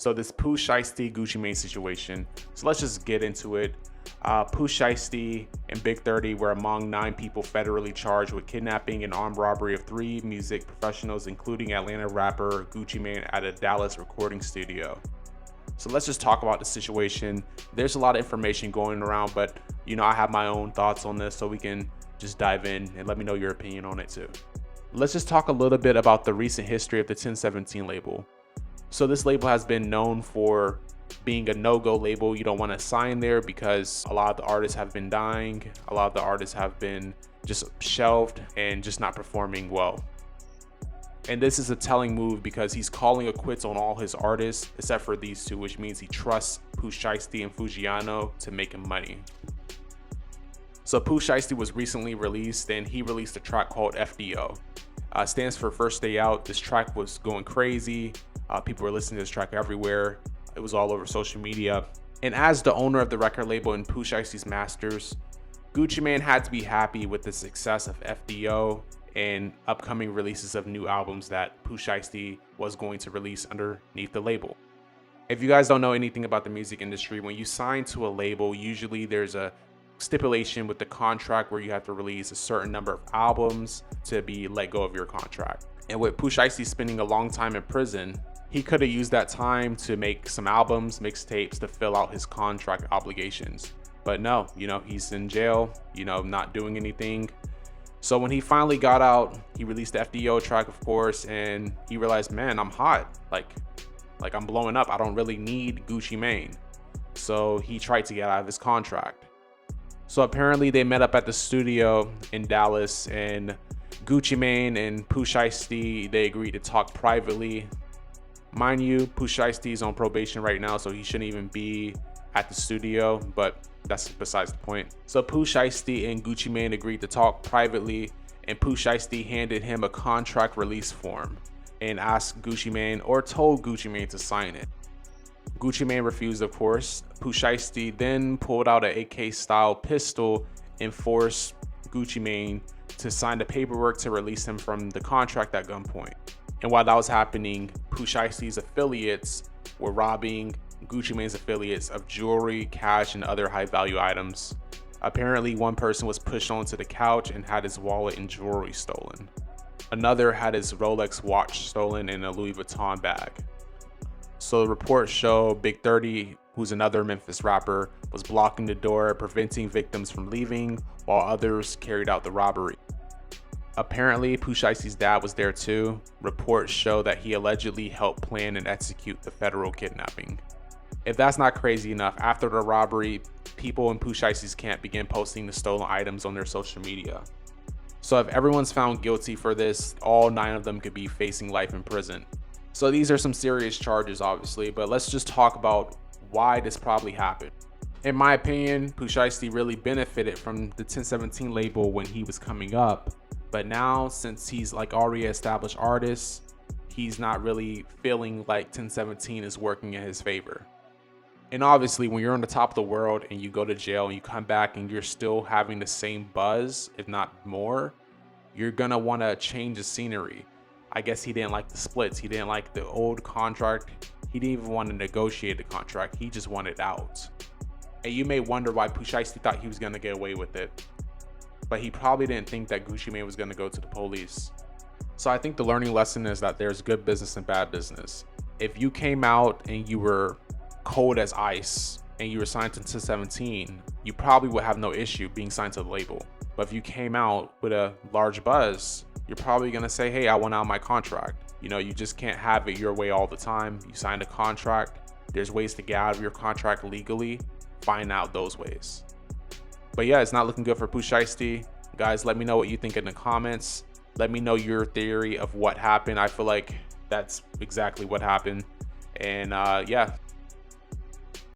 So this Pooh Shiesty Gucci Mane situation. So let's just get into it. Pooh Shiesty and Big 30 were among 9 people federally charged with kidnapping and armed robbery of 3 music professionals, including Atlanta rapper Gucci Mane at a Dallas recording studio. So let's just talk about the situation. There's a lot of information going around, but I have my own thoughts on this, so we can just dive in and let me know your opinion on it too. Let's just talk a little bit about the recent history of the 1017 label. So this label has been known for being a no-go label. You don't want to sign there because a lot of the artists have been dying. A lot of the artists have been just shelved and just not performing well. And this is a telling move because he's calling it quits on all his artists except for these 2, which means he trusts Pooh Shiesty and Fujiano to make him money. So Pooh Shiesty was recently released, and he released a track called FDO. Stands for First Day Out. This track was going crazy. People were listening to this track everywhere. It was all over social media. And as the owner of the record label and Pooh Shiesty's masters, Gucci Mane had to be happy with the success of FDO and upcoming releases of new albums that Pooh Shiesty was going to release underneath the label. If you guys don't know anything about the music industry, when you sign to a label, usually there's a stipulation with the contract where you have to release a certain number of albums to be let go of your contract. And with Pooh Shiesty spending a long time in prison, he could have used that time to make some albums, mixtapes to fill out his contract obligations. But no, he's in jail, not doing anything. So when he finally got out, he released the FDO track, of course, and he realized, man, I'm hot. Like I'm blowing up. I don't really need Gucci Mane. So he tried to get out of his contract. So apparently they met up at the studio in Dallas, and Gucci Mane and Pooh Shiesty, they agreed to talk privately. Mind you, Pooh Shiesty is on probation right now, so he shouldn't even be at the studio, but that's besides the point. So Pooh Shiesty and Gucci Mane agreed to talk privately, and Pooh Shiesty handed him a contract release form and asked Gucci Mane, or told Gucci Mane, to sign it. Gucci Mane refused, of course. Pooh Shiesty then pulled out an AK style pistol and forced Gucci Mane to sign the paperwork to release him from the contract at gunpoint. And while that was happening, Pooh Shiesty's affiliates were robbing Gucci Mane's affiliates of jewelry, cash, and other high value items. Apparently, one person was pushed onto the couch and had his wallet and jewelry stolen. Another had his Rolex watch stolen and a Louis Vuitton bag. So the reports show Big 30, who's another Memphis rapper, was blocking the door, preventing victims from leaving, while others carried out the robbery. Apparently, Pooh Shiesty's dad was there too. Reports show that he allegedly helped plan and execute the federal kidnapping. If that's not crazy enough, after the robbery, people in Pooh Shiesty's camp began posting the stolen items on their social media. So if everyone's found guilty for this, all 9 of them could be facing life in prison. So these are some serious charges, obviously, but let's just talk about why this probably happened. In my opinion, Pooh Shiesty really benefited from the 1017 label when he was coming up, but now since he's already an established artist, he's not really feeling like 1017 is working in his favor. And obviously, when you're on the top of the world and you go to jail and you come back and you're still having the same buzz, if not more, you're gonna want to change the scenery. I guess he didn't like the splits. He didn't like the old contract. He didn't even want to negotiate the contract. He just wanted out. And you may wonder why Pooh Shiesty thought he was gonna get away with it, but he probably didn't think that Gucci Mane was gonna go to the police. So I think the learning lesson is that there's good business and bad business. If you came out and you were cold as ice and you were signed to 1017, you probably would have no issue being signed to the label. But if you came out with a large buzz, you're probably gonna say, hey, I want out of my contract. You just can't have it your way all the time. You signed a contract. There's ways to get out of your contract legally. Find out those ways. But yeah, it's not looking good for Pooh Shiesty. Guys, let me know what you think in the comments. Let me know your theory of what happened. I feel like that's exactly what happened. And yeah,